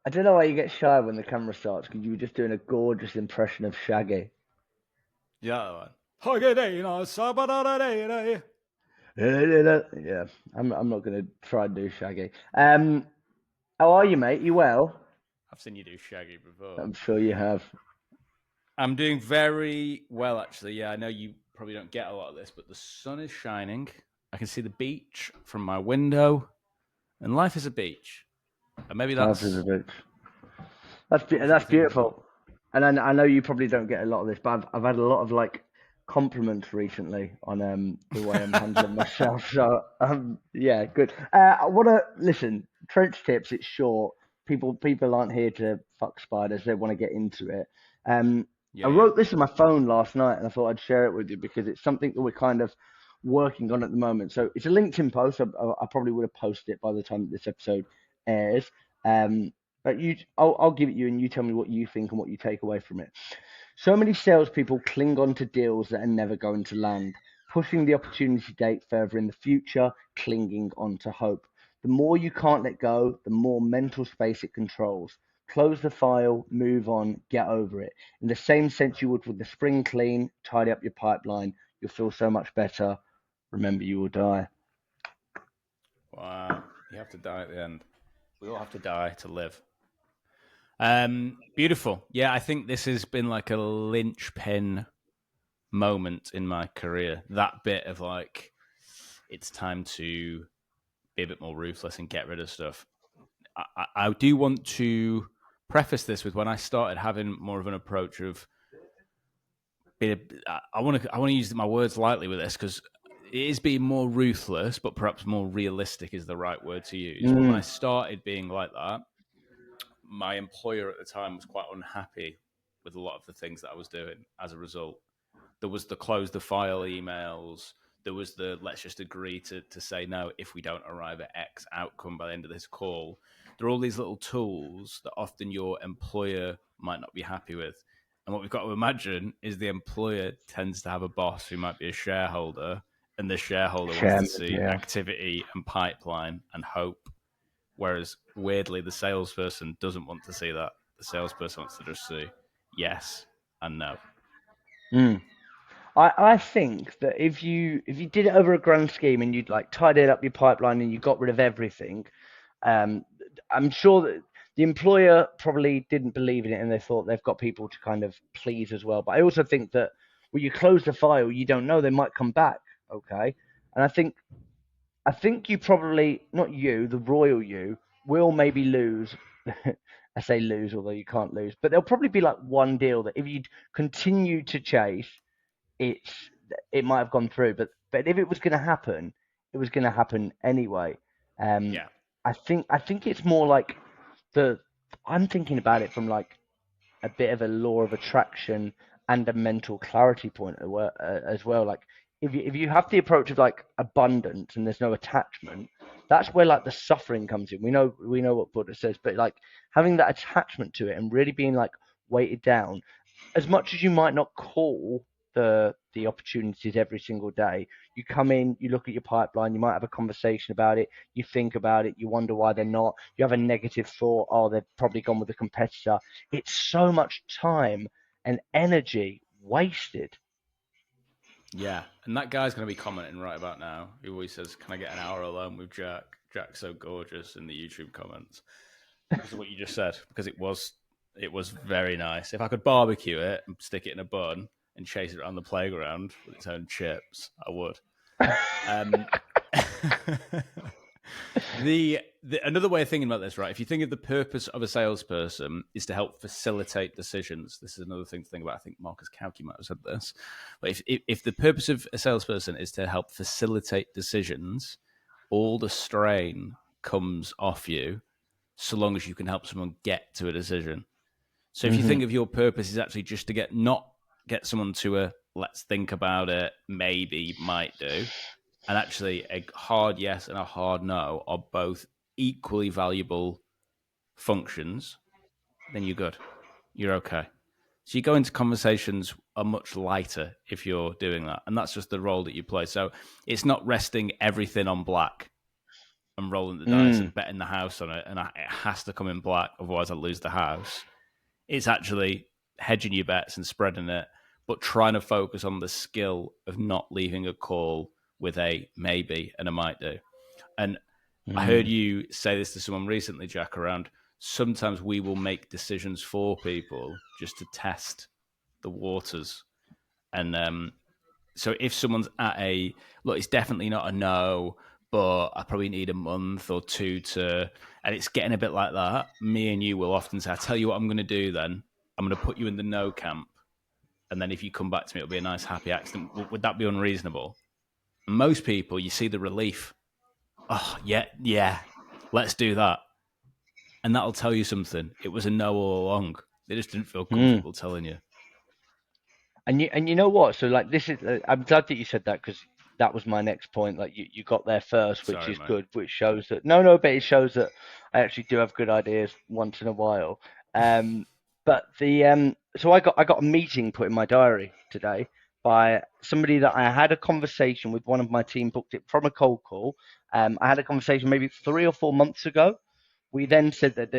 I don't know why you get shy when the camera starts because you were just doing a gorgeous impression of Shaggy. Yeah, one. Hagedina, sabadadadada. Yeah, I'm not gonna try and do Shaggy. How are you, mate? You well? I've seen you do Shaggy before. I'm sure you have. I'm doing very well, actually. Yeah, I know you probably don't get a lot of this, but the sun is shining. I can see the beach from my window, and life is a beach. And maybe Life is a that's bitch. what we should be That's thinking about. beautiful. And I know you probably don't get a lot of this, but I've had a lot of like compliments recently on the way I'm handling myself. So yeah, good. I want to listen. Trench tips. It's short. People aren't here to fuck spiders. They want to get into it. I Yeah, yeah. wrote this on my phone last night, and I thought I'd share it with you because it's something that we're kind of working on at the moment. So it's a LinkedIn post. I probably would have posted it by the time that this episode airs. But I'll give it you, and you tell me what you think and what you take away from it. So many salespeople cling on to deals that are never going to land, pushing the opportunity date further in the future, clinging on to hope. The more you can't let go, the more mental space it controls. Close the file, move on, get over it. In the same sense you would with the spring clean, tidy up your pipeline. You'll feel so much better. Remember, you will die. Wow. You have to die at the end. We all have to die to live. Beautiful. Yeah, I think this has been like a linchpin moment in my career. That bit of like, it's time to be a bit more ruthless and get rid of stuff. I do want to preface this with when I started having more of an approach of being. I want to use my words lightly with this because it is being more ruthless, but perhaps more realistic is the right word to use. But when I Mm, started being like that, my employer at the time was quite unhappy with a lot of the things that I was doing as a result. There was the close the file emails. There was the let's just agree to say no if we don't arrive at X outcome by the end of this call. There are all these little tools that often your employer might not be happy with. And what we've got to imagine is the employer tends to have a boss who might be a shareholder, and the shareholder wants to see yeah. activity and pipeline and hope. Whereas weirdly, the salesperson doesn't want to see that. The salesperson wants to just see yes and no. Mm. I think that if you did it over a grand scheme and you'd like tidied up your pipeline and you got rid of everything, um, I'm sure that the employer probably didn't believe in it and they thought they've got people to kind of please as well. But I also think that when you close the file, you don't know they might come back. Okay, and I think you probably not you, the royal you, will maybe lose. I say lose, although you can't lose, but there'll probably be like one deal that if you continue to chase it's it might have gone through, but if it was going to happen, it was going to happen anyway. Um, Yeah. I think it's more like the I'm thinking about it from like a bit of a law of attraction and a mental clarity point as well. Like if you have the approach of like abundance and there's no attachment, that's where like the suffering comes in. We know what Buddha says, but like having that attachment to it and really being like weighted down as much as you might not call the opportunities every single day, you come in, you look at your pipeline, you might have a conversation about it, you think about it, you wonder why they're not, you have a negative thought, oh, they've probably gone with a competitor. It's so much time and energy wasted. Yeah, and that guy's going to be commenting right about now. He always says, "Can I get an hour alone with Jack? Jack's so gorgeous." In the YouTube comments because of what you just said. Because it was very nice. If I could barbecue it and stick it in a bun and chase it around the playground with its own chips, I would. Um, the another way of thinking about this, right? If you think of the purpose of a salesperson is to help facilitate decisions, this is another thing to think about. I think Marcus Kauke might have said this, but if the purpose of a salesperson is to help facilitate decisions, all the strain comes off you, so long as you can help someone get to a decision. So if you Hmm. think of your purpose is actually just to get someone to a let's think about it, maybe, might do, and actually a hard yes and a hard no are both equally valuable functions, then you're good. You're okay. So you go into conversations are much lighter if you're doing that. And that's just the role that you play. So it's not resting everything on black. and rolling the dice Mm. and betting the house on it, and it has to come in black, otherwise I lose the house. It's actually hedging your bets and spreading it, but trying to focus on the skill of not leaving a call with a maybe and a might do. And I heard Mm. you say this to someone recently, Jack, around sometimes we will make decisions for people just to test the waters. And so if someone's at a look, it's definitely not a no, but I probably need a month or two to, and it's getting a bit like that. Me and you will often say, "I tell you what, I'm going to do. Then I'm going to put you in the no camp, and then if you come back to me, it'll be a nice happy accident." Would that be unreasonable? Most people, you see the relief. Oh yeah, yeah, let's do that, and that'll tell you something. It was a no all along. They just didn't feel Mm. comfortable telling you. And you know what? So like this is I'm glad that you said that because that was my next point. Like you got there first, which Sorry, is mate. good, which shows that no, but it shows that I actually do have good ideas once in a while. Um, but the so I got a meeting put in my diary today by somebody that I had a conversation with. One of my team booked it from a cold call. I had a conversation maybe 3 or 4 months ago. We then said that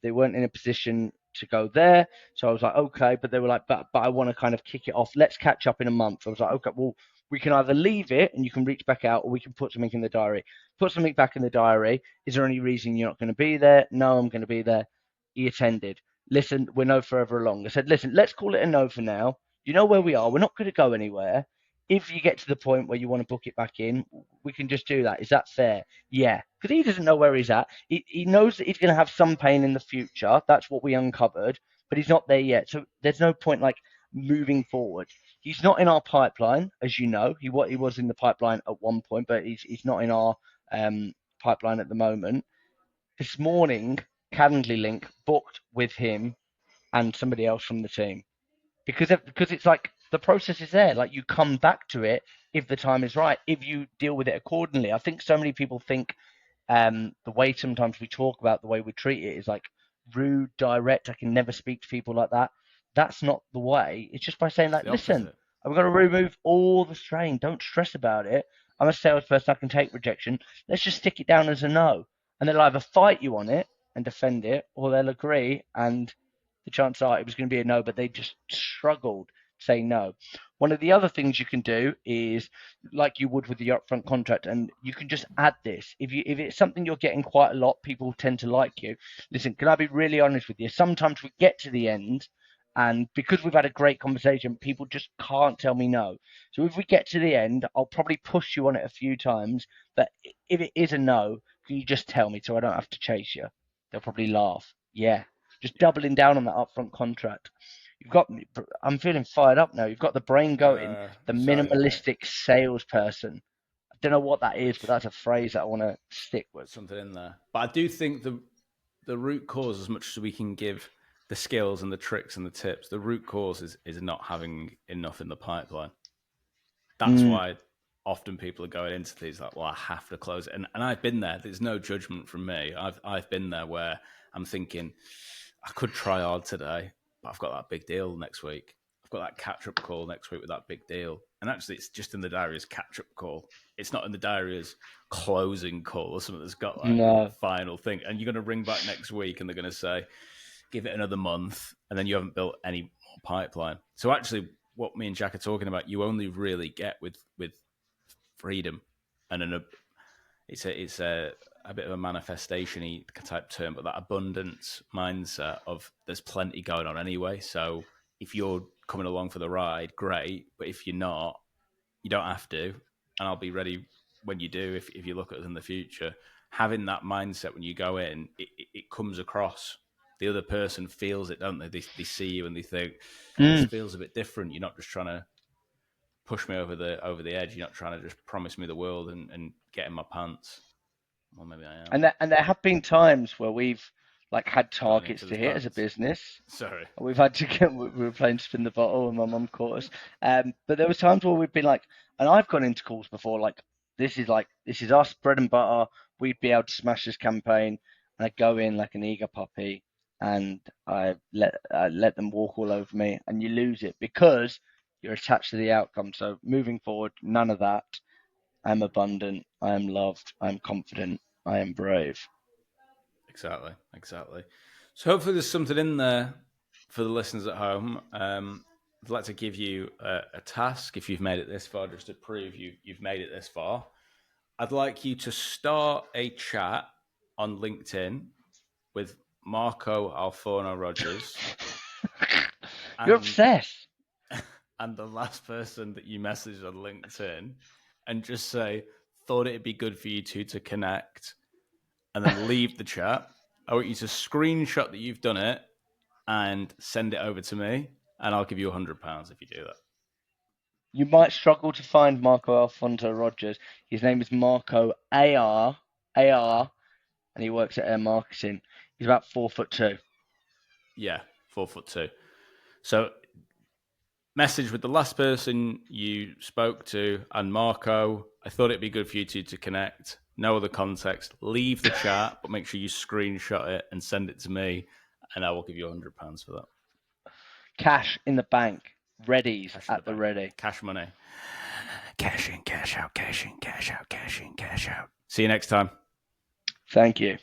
they weren't in a position to go there. So I was like, okay, but they were like, but I want to kind of kick it off. Let's catch up in a month. I was like, okay, well, we can either leave it and you can reach back out, or we can put something in the diary. Put something back in the diary. Is there any reason you're not going to be there? No, I'm going to be there. He attended. Listen, we're no further along. I said, listen, let's call it a no for now. You know where we are. We're not going to go anywhere. If you get to the point where you want to book it back in, we can just do that. Is that fair? Yeah, because he doesn't know where he's at. He knows that he's going to have some pain in the future. That's what we uncovered, but he's not there yet. So there's no point like moving forward. He's not in our pipeline, as you know. He was in the pipeline at one point, but he's not in our pipeline at the moment. This morning, Calendly link booked with him and somebody else from the team because it's like the process is there. Like you come back to it if the time is right, if you deal with it accordingly. I think so many people think the way sometimes we talk about the way we treat it is like rude, direct. I can never speak to people like that. That's not the way. It's just by saying It's like, the listen, opposite. I'm going to remove all the strain. Don't stress about it. I'm a salesperson. I can take rejection. Let's just stick it down as a no, and they'll either fight you on it and defend it, or they'll agree. And the chances are it was going to be a no, but they just struggled to say no. One of the other things you can do is like you would with the upfront contract, and you can just add this. If it's something you're getting quite a lot, people tend to like you. Listen, can I be really honest with you? Sometimes we get to the end, and because we've had a great conversation, people just can't tell me no. So if we get to the end, I'll probably push you on it a few times. But if it is a no, can you just tell me so I don't have to chase you? They'll probably laugh. Yeah, just doubling down on that upfront contract. You've got me. I'm feeling fired up now. You've got the brain going. The Sorry, mate. minimalistic salesperson. I don't know what that is, but that's a phrase that I want to stick with. Something in there. But I do think the root cause, as much as we can give the skills and the tricks and the tips, the root cause is not having enough in the pipeline. That's Mm, why often people are going into these like, well, I have to close it. And I've been there. There's no judgment from me. I've been there where I'm thinking, I could try hard today, but I've got that big deal next week. I've got that catch up call next week with that big deal. And actually, it's just in the diary as catch up call. It's not in the diary as closing call or something that's got like no. final thing. And you're going to ring back next week and they're going to say, give it another month. And then you haven't built any more pipeline. So actually, what me and Jack are talking about, you only really get with freedom and it's a bit of a manifestation type term, but that abundance mindset of there's plenty going on anyway. So if you're coming along for the ride, great. But if you're not, you don't have to. And I'll be ready when you do, if you look at us in the future. Having that mindset when you go in, it comes across. The other person feels it, don't they? They see you and they think, this Mm. feels a bit different. You're not just trying to push me over the edge. You're not trying to just promise me the world and get in my pants. Well, maybe I am. And there have been times where we've like had Got in targets each to other's hit as a pants. business. Sorry. We've had to get. We were playing spin the bottle, and my mum caught us. But there was times where we've been like, and I've gone into calls before, like this is us bread and butter. We'd be able to smash this campaign, and I go in like an eager puppy, and I let them walk all over me, and you lose it because you're attached to the outcome. So moving forward, none of that. I'm abundant. I am loved. I'm confident. I am brave. Exactly. So hopefully there's something in there for the listeners at home. I'd like to give you a task if you've made it this far, just to prove you've made it this far. I'd like you to start a chat on LinkedIn with Marco Alforno Rogers You're and obsessed. and the last person that you messaged on LinkedIn, and just say, thought it'd be good for you two to connect, and then leave the chat. I want you to screenshot that you've done it and send it over to me, and I'll give you £100 if you do that. You might struggle to find Marco Alfonso Rogers. His name is Marco AR, and he works at Air Marketing. He's about 4'2". Yeah, 4'2". So message with the last person you spoke to and Marco. I thought it'd be good for you two to connect. No other context. Leave the chat, but make sure you screenshot it and send it to me, and I will give you £100 for that. Cash in the bank. Readies Cash in the at the bank. ready. Cash money. Cash in, cash out, cash in, cash out, cash in, cash out. See you next time. Thank you.